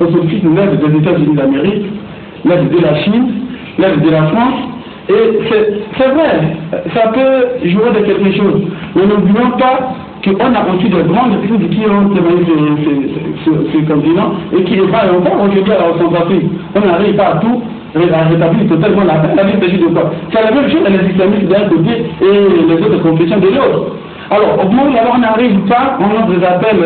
On sollicite l'aide des États-Unis d'Amérique, l'aide de la Chine, l'aide de la France, et c'est vrai, ça peut jouer de quelque chose. Mais n'oublions pas qu'on a reçu de grandes crises qui ont témoigné ce continent et qui épargnent encore aujourd'hui à la Centrafrique. On n'arrive pas à tout rétablir totalement la paix. La vie s'agit de quoi? C'est la même chose à les islamistes d'un côté et les autres confessions de l'autre. Alors, au moment où on n'arrive pas, on lance des appels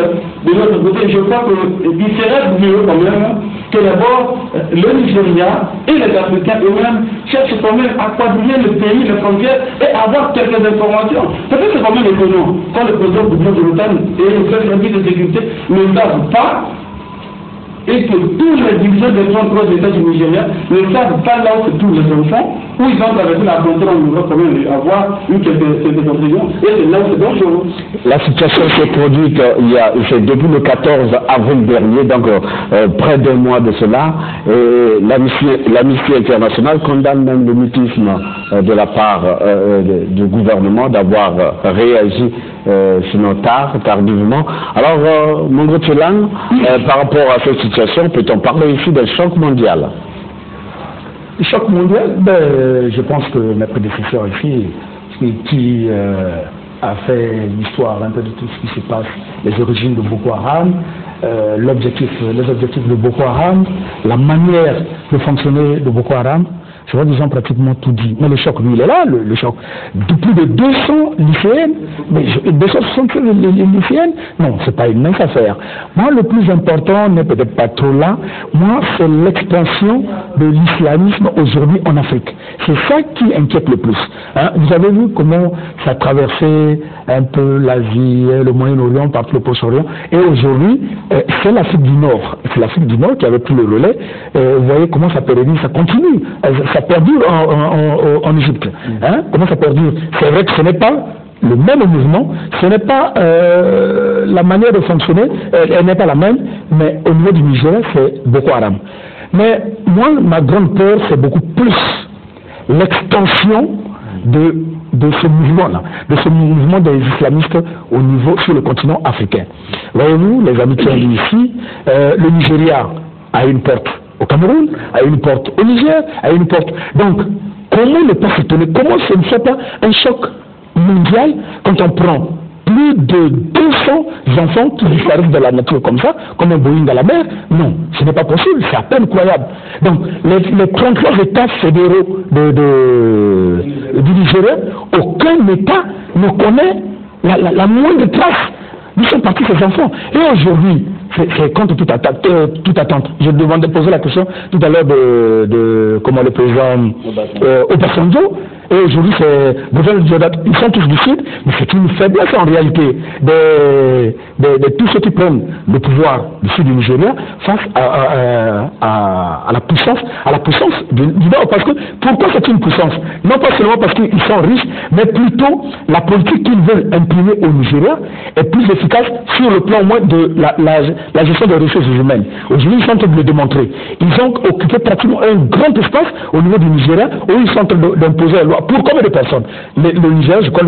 de l'autre côté. Je crois qu'il serait mieux quand même que d'abord le Nigeria et les Africains eux-mêmes cherchent quand même à quadriller le pays, les frontières et avoir quelques informations. Parce que c'est quand même étonnant quand le président de l'OTAN et le chef de sécurité ne savent pas, et que tous les dirigeants des 33 États du Nigeria ne savent pas là où se trouvent les enfants, où ils ont traversé la frontière, on doit quand même avoir eu quelques opinions, et c'est là où c'est dangereux. La situation s'est produite c'est depuis le 14 avril dernier, donc près d'un mois de cela, et l'Amnesty internationale condamne même le mutisme de la part du gouvernement d'avoir réagi sinon tardivement. Alors, Mongo Tchelang, par rapport à cette situation, peut-on parler ici d'un choc mondial? Le choc mondial, je pense que mes prédécesseurs ici, qui a fait l'histoire un peu de tout ce qui se passe, les origines de Boko Haram, les objectifs de Boko Haram, la manière de fonctionner de Boko Haram, je vois qu'ils ont pratiquement tout dit. Mais le choc, lui, il est là, le choc. De plus de 200 lycéennes, mais 260 lycéennes, non, c'est pas une mince affaire. Moi, le plus important n'est peut-être pas trop là. Moi, c'est l'expansion de l'islamisme aujourd'hui en Afrique. C'est ça qui inquiète le plus. Hein? Vous avez vu comment ça a traversé un peu l'Asie, le Moyen-Orient, par le Proche-Orient. Et aujourd'hui, c'est l'Afrique du Nord. C'est l'Afrique du Nord qui avait pris le relais. Vous voyez comment ça pérennise, ça continue. Ça perdure en Égypte. Hein? Comment ça perdure? C'est vrai que ce n'est pas le même mouvement, ce n'est pas la manière de fonctionner, elle n'est pas la même, mais au niveau du Nigeria, c'est Boko Haram. Mais moi, ma grande peur, c'est beaucoup plus l'extension de ce mouvement-là, de ce mouvement des islamistes au niveau sur le continent africain. Voyez-vous, les amis qui ont dit ici, le Nigeria a une porte au Cameroun, à une porte au Niger, à une porte. Donc, comment ne pas s'étonner? Comment ce ne soit pas un choc mondial quand on prend plus de 200 enfants qui disparaissent de la nature comme ça, comme un Boeing à la mer? Non, ce n'est pas possible, c'est à peine croyable. Donc, les 33 États fédéraux du Nigeria, aucun État ne connaît la moindre trace. Nous sommes partis ces enfants. Et aujourd'hui, c'est contre toute attente. Je demandais de poser la question tout à l'heure de comment le président Obasanjo. Et aujourd'hui, ils sont tous du Sud, mais c'est une faiblesse en réalité de tous ceux qui prennent le pouvoir du Sud du Nigeria face à la puissance du Nord. Parce que, pourquoi c'est une puissance? Non pas seulement parce qu'ils sont riches, mais plutôt la politique qu'ils veulent imprimer au Nigeria est plus efficace sur le plan au moins de la gestion des ressources humaines. Aujourd'hui, ils sont en train de le démontrer. Ils ont occupé pratiquement un grand espace au niveau du Nigeria où ils sont en train d'imposer la loi. Pour combien de personnes? Le Nigeria, je crois,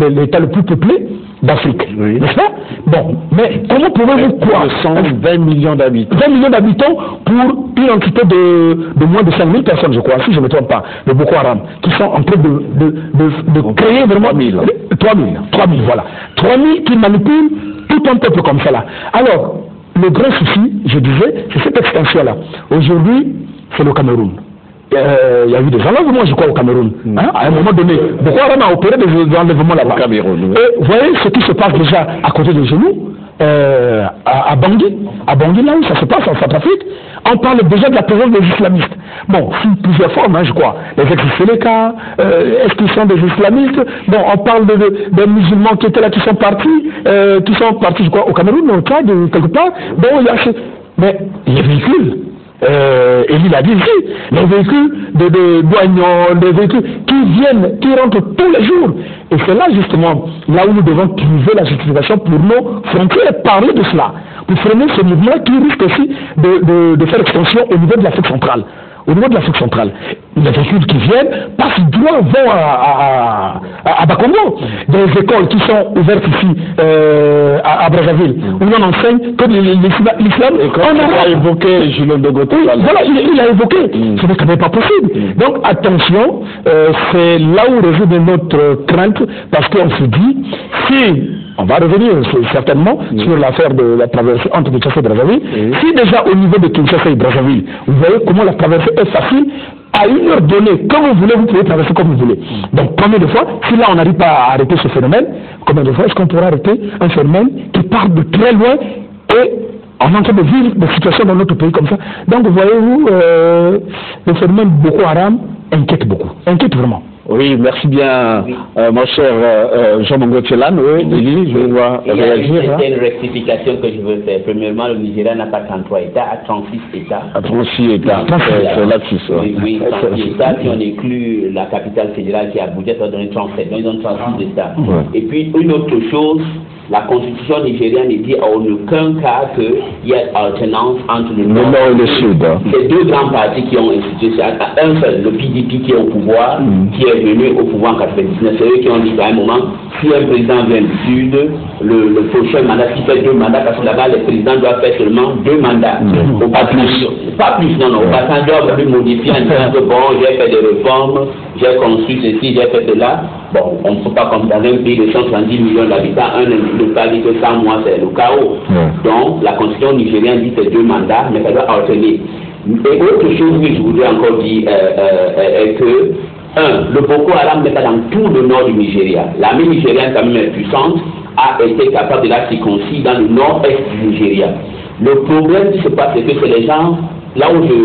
l'État le plus peuplé d'Afrique. Oui. N'est-ce pas? Bon, mais comment pouvez-vous croire 20 millions d'habitants. 20 millions d'habitants pour une entité de moins de 5000 personnes, je crois, si je ne me trompe pas, de Boko Haram, qui sont en train de créer vraiment 3000, voilà. 3000 qui manipulent tout un peuple comme ça là. Alors, le grand souci, je disais, c'est cette extension-là. Aujourd'hui, c'est le Cameroun. Il y a eu des enlèvements, je crois, au Cameroun. Hein? À un moment donné, Boko Haram a opéré des enlèvements là-bas. Et vous voyez ce qui se passe déjà à côté de nous, à Bangui. À Bangui, là où ça se passe en Centrafrique, on parle déjà de la présence des islamistes. Bon, sous plusieurs formes, hein, je crois. Les ex-Séléka, est-ce qu'ils sont des islamistes? Bon, on parle des musulmans qui étaient là, qui sont partis, je crois, au Cameroun, au Tchad, quelque part. Bon, il y a mais les véhicules. Et il a dit ici, les véhicules de douaniers, des véhicules qui rentrent tous les jours. Et c'est là justement, là où nous devons trouver la justification pour nos frontières et parler de cela, pour freiner ce mouvement qui risque aussi de faire extension au niveau de l'Afrique centrale. au niveau de l'Afrique centrale. Les véhicules qui viennent passent droit, vont à Bakongo. Des écoles qui sont ouvertes ici à Brazzaville, où on enseigne que l'islam. On a évoqué Julien de Gauthier. Voilà, il a évoqué. Ce n'est quand même pas possible. Donc attention, c'est là où réside notre crainte, parce qu'on se dit, si on va revenir certainement sur l'affaire de la traversée entre Kinshasa et Brazzaville. Si déjà au niveau de Kinshasa et Brazzaville, vous voyez comment la traversée est facile, à une heure donnée, quand vous voulez, vous pouvez traverser comme vous voulez. Donc combien de fois, si là on n'arrive pas à arrêter ce phénomène, combien de fois est-ce qu'on pourra arrêter un phénomène qui part de très loin et on est en train de vivre des situations dans notre pays comme ça. Donc voyez-vous, le phénomène Boko Haram inquiète beaucoup, inquiète vraiment. Oui, merci bien, mon cher Jean-Mongo Tchelan. Oui, Lili, je vois réagir. Il y a une rectification que je veux faire. Premièrement, le Nigeria n'a pas 33 États, à 36 États. À 36 États, c'est là-dessus. Oui, 36 États. Si on inclut la capitale fédérale qui est Abuja, ça donne 37. Donc ils ont 36 États. Et puis, une autre chose, la constitution nigériane dit en aucun cas qu'il y a alternance entre le nord et le sud. C'est deux grands partis qui ont institué ça. Un seul, le PDP qui est au pouvoir, qui est venu au pouvoir en 99. C'est eux qui ont dit qu'à un moment, si un président vient du sud, le prochain mandat, s'il fait 2 mandats, parce que là-bas, les présidents doivent faire seulement 2 mandats. Pas plus, non. Au passage, on va modifier en disant que bon, j'ai fait des réformes, j'ai construit ceci, j'ai fait cela. Bon, on ne peut pas comme dans un pays de 170 millions d'habitants, un individu pas dit que 100 mois c'est le chaos. Donc la constitution nigérienne dit que c'est 2 mandats, mais ça doit alterner. Et autre chose que je voudrais encore dire est que, le Boko Haram n'est pas dans tout le nord du Nigeria. L'armée nigérienne, quand même puissante, a été capable de la circoncire dans le nord-est du Nigeria. Le problème qui se passe, c'est que c'est les gens, là où je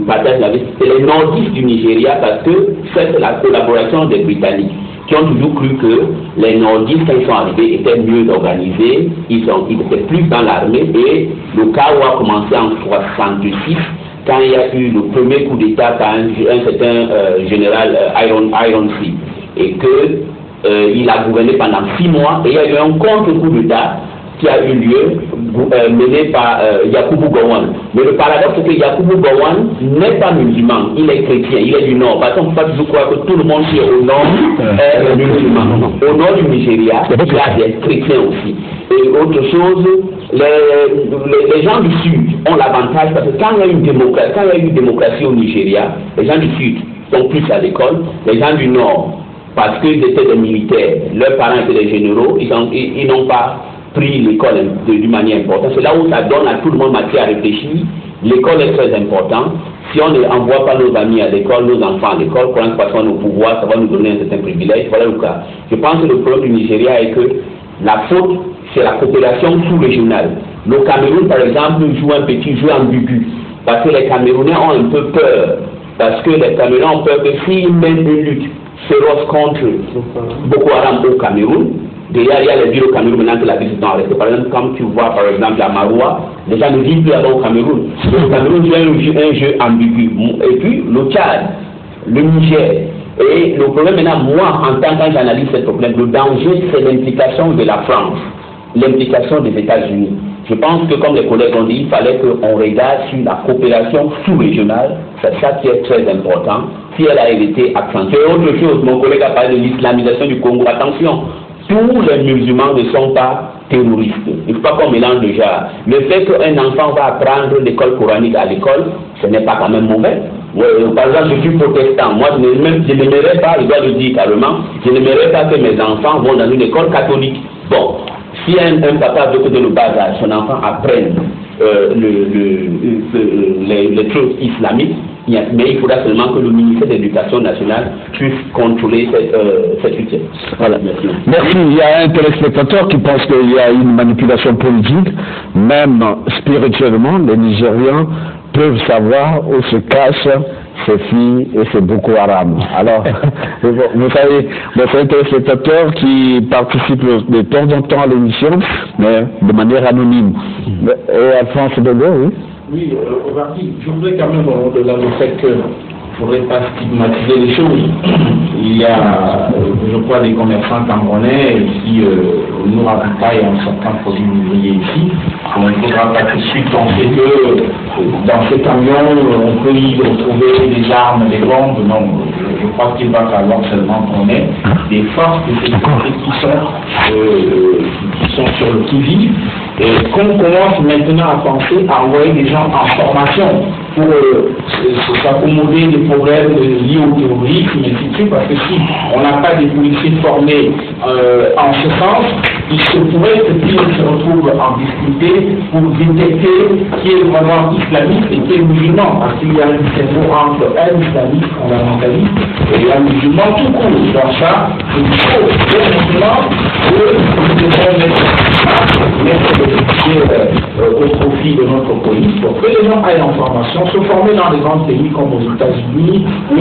partage la vie, c'est les nordistes du Nigeria, parce que c'est la collaboration des Britanniques, qui ont toujours cru que les nordistes, quand ils sont arrivés, étaient mieux organisés, ils étaient plus dans l'armée, et le chaos a commencé en 1966, quand il y a eu le premier coup d'État par un certain général Ironsi, et qu'il a gouverné pendant 6 mois, et il y a eu un contre-coup d'État qui a eu lieu, mené par Yakubu Gowon. Mais le paradoxe, c'est que Yakubu Gowon n'est pas musulman, il est chrétien, il est du nord. Parce qu'on ne peut pas toujours croire que tout le monde qui est au nord est musulman. Au nord du Nigeria, il y a des chrétiens aussi. Et autre chose, les gens du Sud ont l'avantage, parce que quand il y a eu une démocratie au Nigeria, les gens du Sud sont plus à l'école, les gens du Nord, parce qu'ils étaient des militaires, leurs parents étaient des généraux, ils n'ont pas pris l'école d'une manière importante. C'est là où ça donne à tout le monde matière à réfléchir. L'école est très importante. Si on n'envoie pas nos amis à l'école, nos enfants à l'école, quand nous passons au pouvoir, ça va nous donner un certain privilège. Voilà le cas. Je pense que le problème du Nigeria est que la faute, c'est la coopération sous-régionale. Le Cameroun, par exemple, joue un petit jeu ambigu. Parce que les Camerounais ont un peu peur. Parce que les Camerounais ont peur que s'ils mènent une lutte féroce contre Boko Haram au Cameroun, déjà, il y a les villes au Cameroun maintenant que la vie s'est arrêtée. Par exemple, comme tu vois, par exemple, à Maroua, les gens ne vivent plus là-bas au Cameroun. Le Cameroun joue un jeu ambigu. Et puis, le Tchad, le Niger. Et le problème maintenant, moi, en tant que j'analyse ce problème, le danger, c'est l'implication de la France, l'implication des États-Unis. Je pense que, comme les collègues ont dit, il fallait qu'on regarde sur la coopération sous-régionale. C'est ça qui est très important. Si elle a été accentuée. Autre chose, mon collègue a parlé de l'islamisation du Congo. Attention, tous les musulmans ne sont pas terroristes. Il ne faut pas qu'on mélange le genre. Le fait qu'un enfant va apprendre l'école coranique à l'école, ce n'est pas quand même mauvais. Par exemple, je suis protestant. Moi, je n'aimerais pas, je dois le dire carrément, je n'aimerais pas que mes enfants vont dans une école catholique. Bon, si un papa veut que de le bas âge, son enfant apprenne les choses islamiques, mais il faudra seulement que le ministère de l'Éducation nationale puisse contrôler cette lutte. Voilà, merci. Merci. Il y a un téléspectateur qui pense qu'il y a une manipulation politique. Même spirituellement, les Nigérians peuvent savoir où se cachent ces filles et ces Boko Haram. Alors, vous savez, c'est un téléspectateur qui participe de temps en temps à l'émission, mais de manière anonyme. Et Alphonse Dogo, oui. Oui, je voudrais quand même, au-delà du fait que faudrait pas stigmatiser les choses. Il y a, je crois, des commerçants camerounais qui nous ravitaillent un certain produit ouvrier ici. On ne faudra pas tout de suite penser que dans ces camions, on peut y retrouver des armes, des bombes. Non, je crois qu'il va falloir seulement qu'on ait des forces de sécurité qui sont sur le qui-vive et qu'on commence maintenant à penser à envoyer des gens en formation pour s'accommoder des problèmes liés au terrorisme, et ainsi de suite, parce que si on n'a pas des policiers formés en ce sens, il se pourrait que qu'ils se retrouvent en difficulté pour détecter qui est vraiment islamiste et qui est musulman, parce qu'il y a un distinction entre un islamiste fondamentaliste et un musulman tout court. Dans ça, il faut maintenant que nous devons mettre le dossier au profit de notre police pour que les gens aillent en formation, se former dans les grands pays comme aux États-Unis où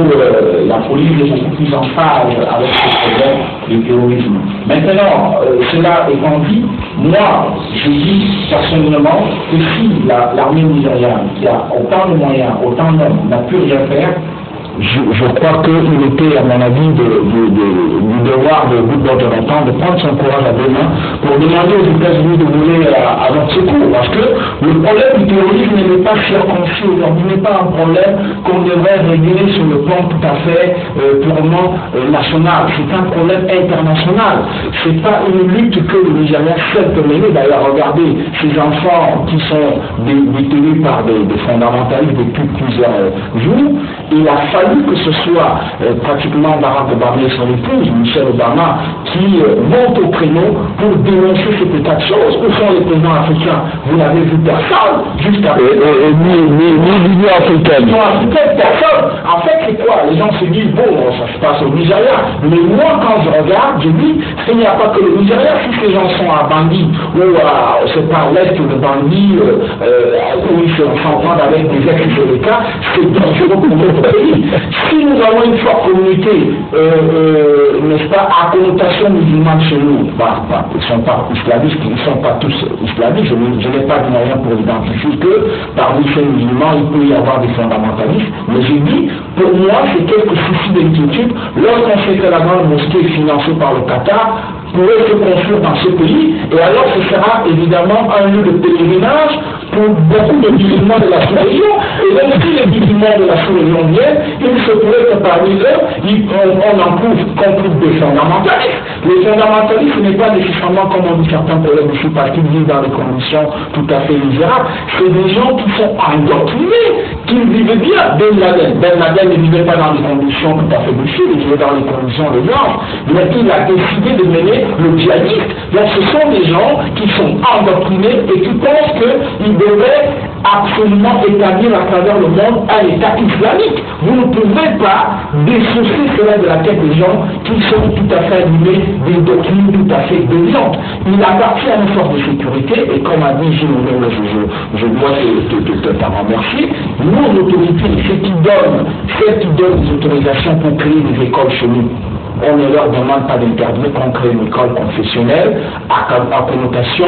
la police est beaucoup plus en phase avec ce problème du terrorisme. Maintenant, cela étant dit, moi, je dis personnellement que si l'armée nigériane, qui a autant de moyens, autant d'hommes, n'a plus rien faire, je crois qu'il était, à mon avis, du devoir de Goodluck Jonathan de prendre son courage à deux mains pour demander aux États-Unis de voler à notre secours. Parce que le problème du terrorisme n'est pas circoncis aujourd'hui, n'est pas un problème qu'on devrait régler sur le plan tout à fait purement national. C'est un problème international. C'est pas une lutte que le Nigeria seul peut mener. D'ailleurs, regardez ces enfants qui sont détenus par des fondamentalistes depuis plusieurs jours. Il a fallu que ce soit pratiquement Barack Obama et son épouse, Michelle Obama, qui montent au créneau pour dénoncer cet état de choses. Où sont les présidents africains? Vous n'avez vu personne jusqu'à ni l'Union africaine. Personne. En fait, c'est quoi? Les gens se disent, bon, ça se passe au Nigeria. Mais moi, quand je regarde, je dis, il n'y a pas que le Nigeria. Si ces gens sont à Bangui ou c'est par l'est de Bangui, où ils s'entendent avec des ex-Séléka, c'est dangereux pour notre pays. Si nous avons une forte communauté, n'est-ce pas, à connotation musulmane chez nous, ils ne sont pas islamistes, ils ne sont pas tous islamistes, je n'ai pas de moyen pour identifier que parmi ces musulmans, il peut y avoir des fondamentalistes, mais j'ai dit, pour moi, c'est quelques soucis d'inquiétude. Lorsqu'on sait que la grande mosquée est financée par le Qatar, pourrait se construire dans ce pays, et alors ce sera évidemment un lieu de pèlerinage pour beaucoup de musulmans de la sous-région, et même si les musulmans de la sous-région viennent, il se pourrait que parmi eux, on en trouve des fondamentalistes. Les fondamentalistes, ce n'est pas nécessairement, comme on dit certains collègues ici, parce qu'ils vivent dans des conditions tout à fait misérables, c'est des gens qui sont endoctrinés, qui vivent bien. Ben Laden ne vivait pas dans des conditions tout à fait difficiles, il vivait dans les conditions de violence, mais il a décidé de mener le djihadiste. Donc ce sont des gens qui sont endoctrinés et qui pensent qu'ils devraient absolument établir à travers le monde un État islamique. Vous ne pouvez pas dissocier cela de la tête des gens qui sont tout à fait animés des doctrines tout à fait déviantes. Il appartient à une force de sécurité, et comme a dit Gilles, je dois te remercier, nos autorités, celles qui donnent des autorisations pour créer des écoles chez nous, on ne leur demande pas d'interdire qu'on crée une école confessionnelle à connotation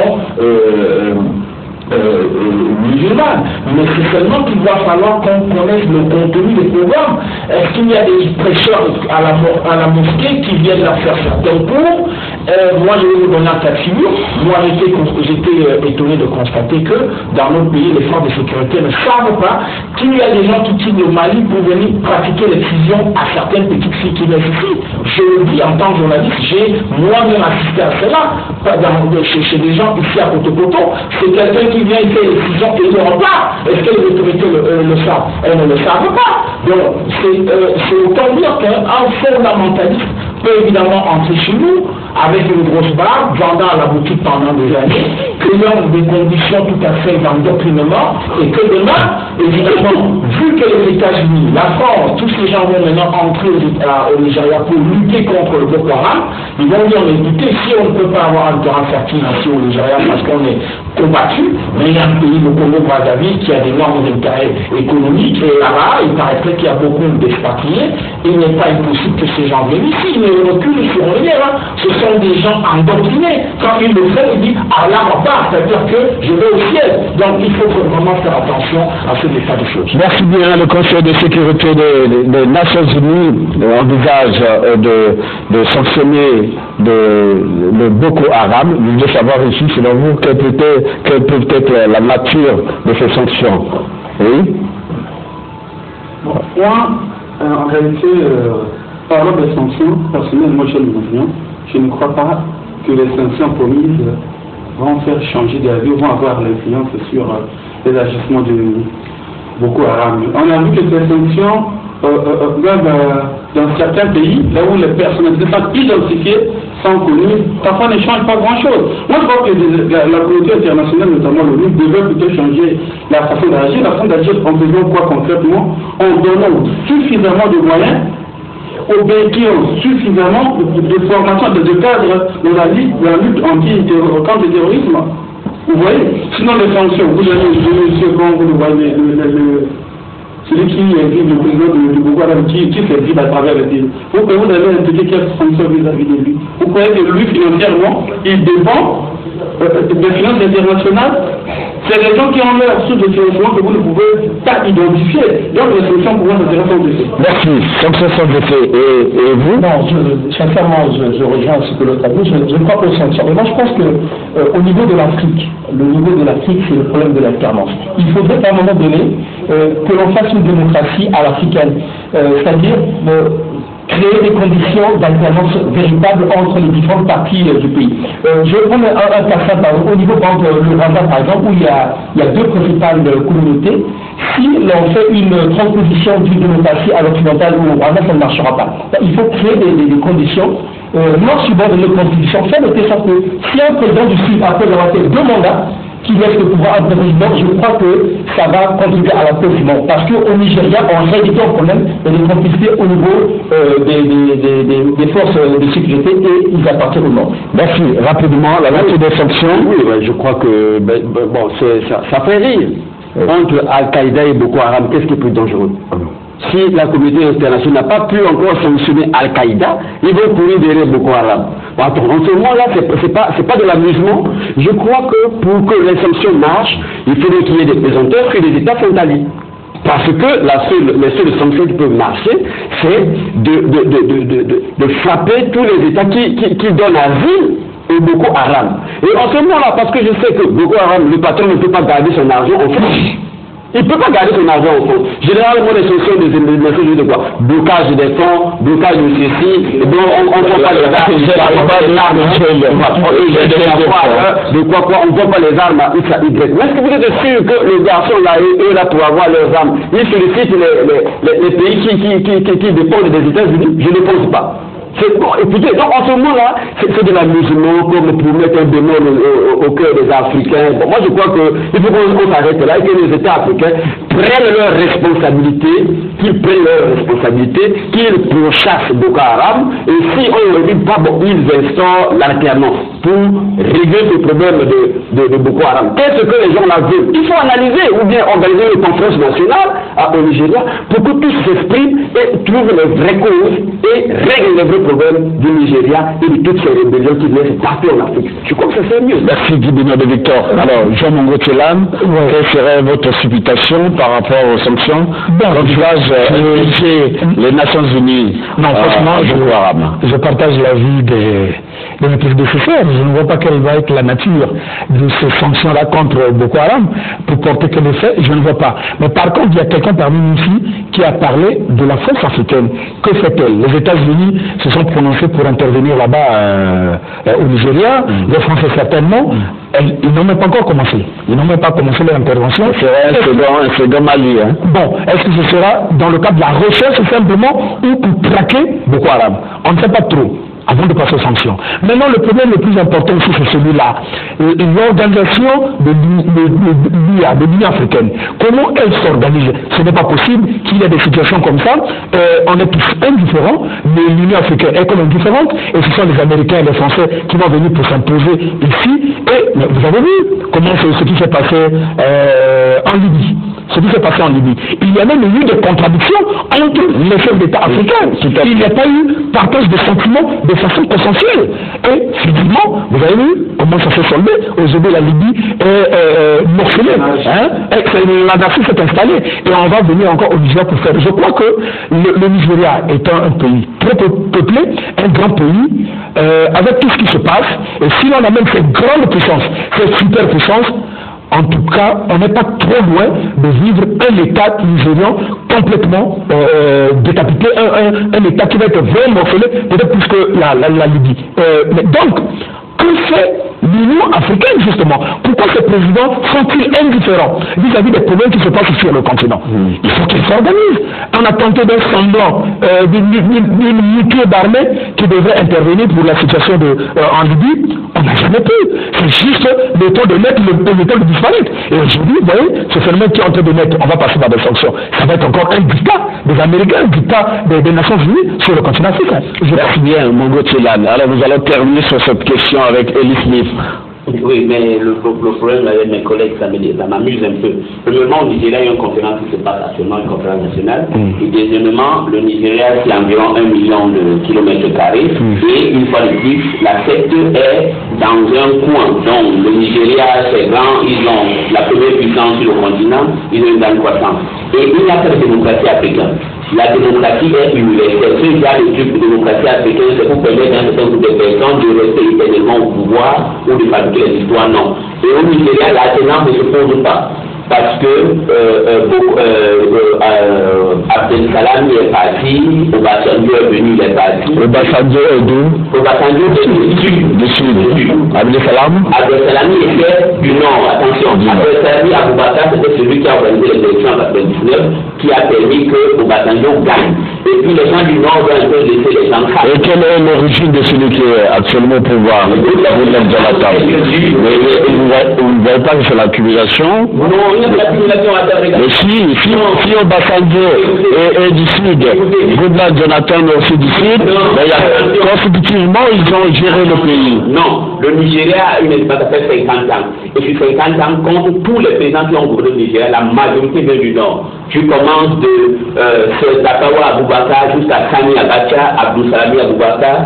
musulmane, mais c'est seulement qu'il va falloir qu'on connaisse le contenu des programmes. Est-ce qu'il y a des prêcheurs à la mosquée qui viennent là faire certains cours? Moi, je vais vous donner un cas de figure. Moi, j'étais étonné de constater que dans notre pays, les forces de sécurité ne savent pas qu'il y a des gens qui quittent le Mali pour venir pratiquer l'excision à certaines petites filles qui naissent ici. Je le dis en tant que journaliste, j'ai moi-même assisté à cela, chez des gens ici à Cotocoto. C'est quelqu'un qui vient faire l'excision et il ne repart. Est-ce que les autorités le savent? Elles ne le savent pas. Donc, c'est autant dire qu'un fondamentaliste peut évidemment entrer chez nous avec une grosse barbe, vendant à la boutique pendant des années, créant des conditions tout à fait d'endoctrinement, et que demain, évidemment, vu que les États-Unis, la France, tous ces gens vont maintenant entrer au Nigeria pour lutter contre le Boko Haram, ils vont dire, mais écoutez, si on ne peut pas avoir un terrain fertile ici au Nigeria parce qu'on est combattu, mais il y a un pays, le Congo-Brazzaville, qui a d'énormes intérêts économiques, et là-bas, il paraîtrait qu'il y a beaucoup d'expatriés. Il n'est pas impossible que ces gens viennent ici, mais ils reculent sur rien. Hein. Ce sont des gens endoctrinés. Quand ils le font, ils disent Allah repart, c'est-à-dire que je vais au ciel. Donc il faut vraiment faire attention à ce état de choses. Merci bien. Le Conseil de sécurité des Nations Unies envisage de sanctionner le Boko Haram. Je voulais savoir ici, selon vous, quelle peut être la nature de ces sanctions. Oui. Moi, en réalité, parlant des sanctions, personnellement, je ne crois pas que les sanctions promises vont faire changer d'avis, vont avoir l'influence sur les agissements de Boko Haram. On a vu que ces sanctions, même dans certains pays, là où les personnalités sont identifiées, sont connues, parfois ne changent pas grand-chose. Moi, je crois que la communauté internationale, notamment l'ONU, devrait plutôt changer la façon d'agir. La façon d'agir en faisant quoi concrètement? En donnant suffisamment de moyens aux pays qui ont suffisamment de formation, de cadres dans la lutte contre le terrorisme. Vous voyez? Sinon, les sanctions, vous avez M. Congo, vous voyez, celui qui est le président de Boko Haram, qui s'exhibe à travers le pays. Vous avez impliqué quelles sanctions vis-à-vis de lui? Vous croyez que lui, financièrement, il dépend des finances internationales? C'est les gens qui ont leur source de financement que vous ne pouvez pas identifier. Donc les solutions pour moi, c'est sont de fait. Merci. Sanctions sont de fait. Et vous? Non, sincèrement, je rejoins ce que l'autre a dit. Je ne crois pas aux sanctions. Mais moi, je pense qu'au niveau de l'Afrique, le niveau de l'Afrique, c'est le problème de l'alternance. Il faudrait à un moment donné que l'on fasse une démocratie à l'africaine. C'est-à-dire créer des conditions d'alternance véritables entre les différentes parties du pays. Je vais prendre un cas simple, au niveau par exemple, le Rwanda par exemple, où il y a deux principales communautés. Si l'on fait une transposition d'une démocratie à l'occidental ou au Rwanda, ça ne marchera pas. Il faut créer des conditions non subordonnées aux constitutions, faire de telle sorte que si un président du Sud, après avoir fait 2 mandats, qui laisse le pouvoir à un président, je crois que ça va contribuer à l'apaisement. Parce qu'au Nigeria, en réalité, on problème des complicités au niveau des forces de sécurité et ils appartiennent au nord. Merci. Rapidement, la nature des sanctions. Oui, je crois que ça fait rire. Entre Al-Qaïda et Boko Haram, qu'est-ce qui est plus dangereux? Si la communauté internationale n'a pas pu encore sanctionner Al-Qaïda, ils vont courir derrière Boko Haram. En ce moment-là, c'est pas de l'amusement. Je crois que pour que les sanctions marchent, il faudrait qu'il y ait des pesanteurs que les États frontaliers. Parce que les seules sanctions qui peuvent marcher, c'est de frapper tous les États qui donnent asile au Boko Haram. Et en ce moment-là, parce que je sais que Boko Haram, le patron ne peut pas garder son argent en France. Il ne peut pas garder son argent en France. Généralement, les sanctions des Nations de quoi? Blocage des fonds, blocage de ceci, et donc on ne voit pas les armes. On ne voit pas les armes à X à Y. Mais est-ce que vous êtes sûr que les garçons là, eux là, pour avoir leurs armes, ils sollicitent les pays qui dépendent des États-Unis? Je ne pense pas. Bon, écoutez, donc en ce moment-là, c'est de l'amusement, comme pour mettre un démon au cœur des Africains. Bon, moi je crois qu'il faut qu'on s'arrête là et que les États africains prennent leurs responsabilités, qu'ils pourchassent Boko Haram, et si on ne dit pas, bon, ils instaurent l'alternance pour régler ce problème de Boko Haram. Qu'est-ce que les gens là veulent? Il faut analyser ou bien organiser une conférence nationale au Nigeria pour que tous s'expriment et trouvent les vraies causes et règlent les vrais problèmes du Nigeria et de toutes ces rébellions qui viennent partout en Afrique. Je crois que c'est mieux. Merci Guy Benoît de Victor. Alors, Jean Mongo-Tchelam, quelle serait votre supputation par rapport aux sanctions qu'envisage les Nations Unies? Non, franchement, je partage l'avis de mes prédécesseurs. Je ne vois pas quelle va être la nature de ces sanctions-là contre Boko Haram pour porter quel effet, je ne vois pas. Mais par contre, il y a quelqu'un parmi nous ici qui a parlé de la force africaine. Que fait-elle? Les États-Unis se sont prononcés pour intervenir là-bas au Nigeria, les Français certainement. Ils n'ont même pas encore commencé. Ils n'ont même pas commencé leur intervention. C'est un second Mali. Hein. Bon, est-ce que ce sera dans le cadre de la recherche simplement ou pour traquer Boko Haram? On ne sait pas trop. avant de passer aux sanctions. Maintenant, le problème le plus important ici, c'est celui-là. L'organisation de l'Union africaine. Comment elle s'organise? Ce n'est pas possible qu'il y ait des situations comme ça. On est tous indifférents, mais l'Union africaine est comme indifférente, et ce sont les Américains et les Français qui vont venir pour s'imposer ici. Et vous avez vu comment ce qui s'est passé en Libye. Ce qui s'est passé en Libye. Il y a même eu des contradictions entre les chefs d'État africains. Il n'y a pas eu partage de sentiments de façon consensuelle. Et finalement, vous avez vu comment ça s'est soldé. Aujourd'hui, la Libye est morcelée. La nation s'est installée. Et on va venir encore au Nigeria pour faire. Je crois que le Nigeria étant un pays très peuplé, un grand pays, avec tout ce qui se passe, et si l'on amène cette grande puissance, cette super puissance, en tout cas, on n'est pas trop loin de vivre un État nigérian complètement décapité, un État qui va être vraiment morcelé, peut-être plus que la Libye. Mais donc, que fait l'Union africaine justement? Pourquoi ces présidents sont-ils indifférents vis-à-vis des problèmes qui se passent sur le continent? Il faut qu'ils s'organisent. On a tenté d'un semblant d'une mutuelle d'armée qui devrait intervenir pour la situation en Libye. On n'a jamais pu. C'est juste le temps de mettre le temps de disparaître. Et aujourd'hui, vous voyez, ce phénomène qui est en train de mettre, on va passer par des sanctions. Ça va être encore un dictat des Américains, un dictat des Nations Unies sur le continent africain. Merci bien, Mongo Tselan. Alors nous allons terminer sur cette question avec Elie Smith. Oui, mais le problème avec mes collègues, ça m'amuse un peu. Premièrement, au Nigeria, il y a une conférence qui se passe actuellement, une conférence nationale. Et deuxièmement, le Nigeria, c'est environ 1 million de kilomètres carrés. Et une fois de plus, la secte est dans un coin. Donc, le Nigeria, c'est grand, ils ont la première puissance sur le continent, ils ont une grande croissance. Et il n'y a pas de démocratie africaine. La démocratie est universelle. Ce qu'il y a le truc de démocratie africaine, c'est pour permettre à un certain groupe de personnes de rester éternellement au pouvoir ou de fabriquer les histoires, non. Et au Nigeria, l'alternance ne se pose pas. Parce que Abdel Salami est parti, Obasanjo est venu, il est parti. Obasanjo est d'où? Obasanjo est du sud. Abdel Salami était du nord, attention. Abdel Salami Aboubakar, c'était celui qui a organisé les élections en 1999, qui a permis que Obasanjo gagne. Et puis les gens du nord vont un peu laisser les gens travailler. Et quelle est l'origine de celui qui est actuellement au pouvoir? Vous ne voyez pas que c'est l'accumulation? Non, il y a de l'accumulation à terre. Mais si Obasanjo est du sud, Goodluck Jonathan est aussi du sud, consécutivement ils ont géré le pays. Non, le Nigeria a une espace à faire 50 ans. Et sur 50 ans, contre tous les présidents qui ont gouverné le Nigeria, la majorité vient du nord. Tu commences de Takawa Aboubakar jusqu'à Sani Abacha, Abdou Salami Aboubakar,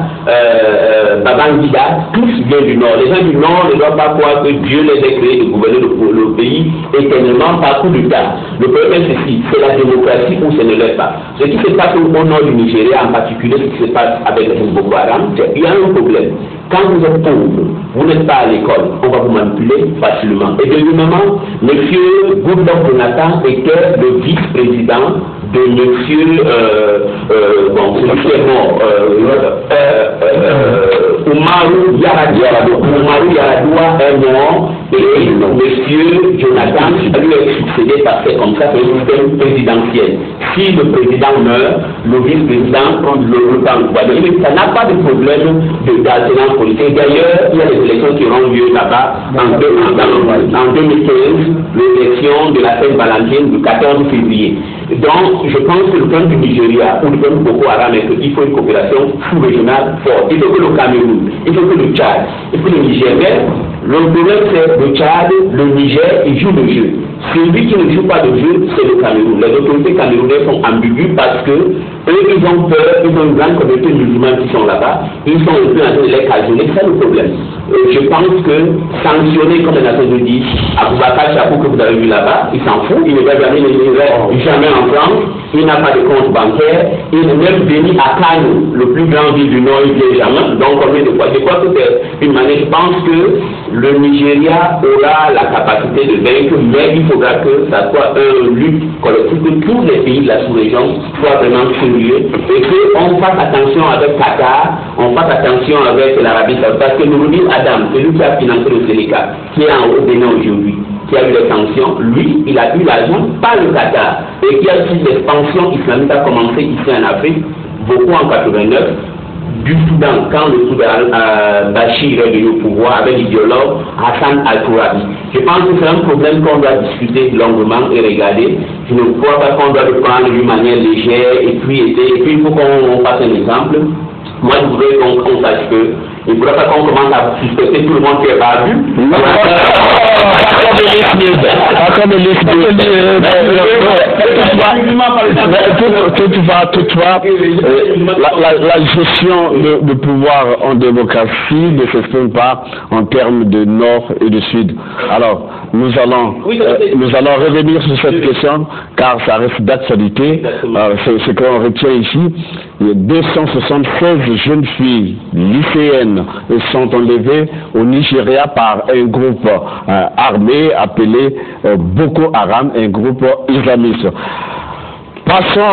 Babangida, tous viennent du nord. Les gens du nord ne doivent pas croire que Dieu les a créés de gouverner le pays éternellement par coup d'État. Le problème c'est ceci, c'est la démocratie ou ce ne l'est pas. Ce qui se passe au nord du Nigeria, en particulier ce qui se passe avec les Boko Haram, il y a un problème. Quand vous êtes pauvre, vous n'êtes pas à l'école, on va vous manipuler facilement. Et deuxièmement, M. Goodluck Jonathan était le vice-président de M. celui qui est mort, Umaru Yar'Adua est mort, et M. Jonathan lui est succédé par fait comme ça, c'est un système présidentiel. Si le président meurt, le vice-président prend le temps. Ça n'a pas de problème d'alternance politique. D'ailleurs, il y a des élections qui auront lieu là-bas en 2015, l'élection de la Sainte-Valentine du 14 février. Donc, je pense que le plan du Nigeria ou le plan du Boko Haram est qu'il faut une coopération sous-régionale forte. Il faut que le Cameroun, il faut que le Tchad, il faut que le Niger. Le problème c'est le Tchad, le Niger, ils jouent le jeu. Celui qui ne joue pas le jeu, c'est le Cameroun. Les autorités camerounaises sont ambiguës parce que eux, ils ont peur, ils ont une grande communauté musulmane qui sont là-bas, ils sont un peu en train de les cajoler, c'est le problème. Je pense que sanctionner, comme les Nations Unies, Aboubakar Chakou que vous avez vu là-bas, il s'en fout, il ne va jamais en France, il n'a pas de compte bancaire, il est même venu à Kano, le plus grand ville du Nord, il vient jamais. Donc combien de fois? Je crois que c'est une manière, je pense que le Nigeria aura la capacité de vaincre, mais il faudra que ça soit un lutte collective, que tous les pays de la sous-région soient vraiment sérieux et qu'on fasse attention avec Qatar, on fasse attention avec l'Arabie Saoudite, parce que Nouroudine Adam, celui qui a financé le Sénégal, qui est en Haut-Bénin aujourd'hui, qui a eu des sanctions, lui, il a eu l'argent par le Qatar et qui a aussi l'expansion islamique a commencé ici en Afrique, beaucoup en 89, du Soudan, quand le Soudan Bachir est venu au pouvoir avec l'idéologue Hassan Al-Tourabi. Je pense que c'est un problème qu'on doit discuter longuement et regarder. Je ne crois pas qu'on doit le prendre d'une manière légère et puis il faut qu'on fasse un exemple. Moi, je voudrais qu'on sache que il ne faudra pas qu'on commence à suspecter tout le monde qui est barbu. Toutefois, la gestion de pouvoir en démocratie ne s'exprime pas en termes de nord et de sud. Alors, nous allons revenir sur cette question, car ça reste d'actualité. Ce qu'on retient ici, il y a 276 jeunes filles lycéennes sont enlevées au Nigeria par un groupe armé appelé Boko Haram, un groupe islamiste. Passons